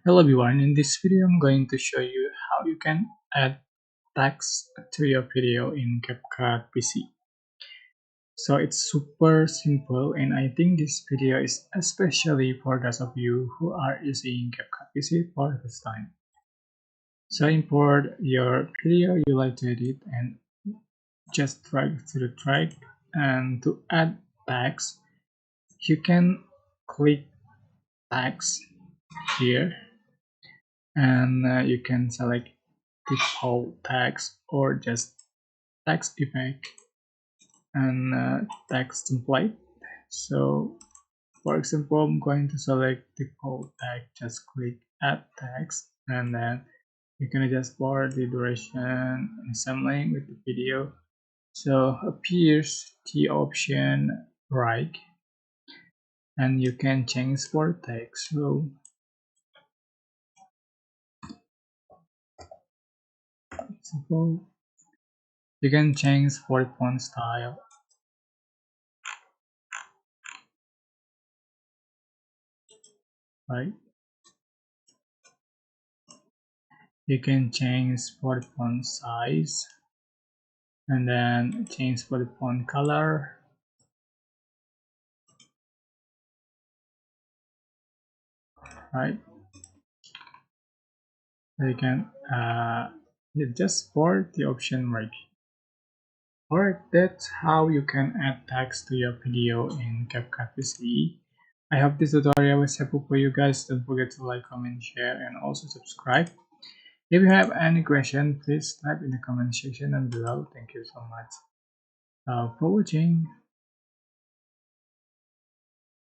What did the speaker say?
Hello everyone, in this video I'm going to show you how you can add text to your video in CapCut PC. So it's super simple and I think this video is especially for those of you who are using CapCut PC for the first time. So import your video you like to edit and just drag to the track, and to add text you can click text here, and you can select default text or just text effect and text template. So for example, I'm going to select default text, just click add text, and then you can adjust for the duration and assembling with the video. So appears the option right, and you can change for text. So example, you can change for font style, right? You can change for the font size, and then change for the font color, right? So you can just for the option right. Alright, that's how you can add text to your video in CapCut PC. I hope this tutorial was helpful for you guys. Don't forget to like, comment, share, and also subscribe. If you have any question, please type in the comment section down below. Thank you so much for watching.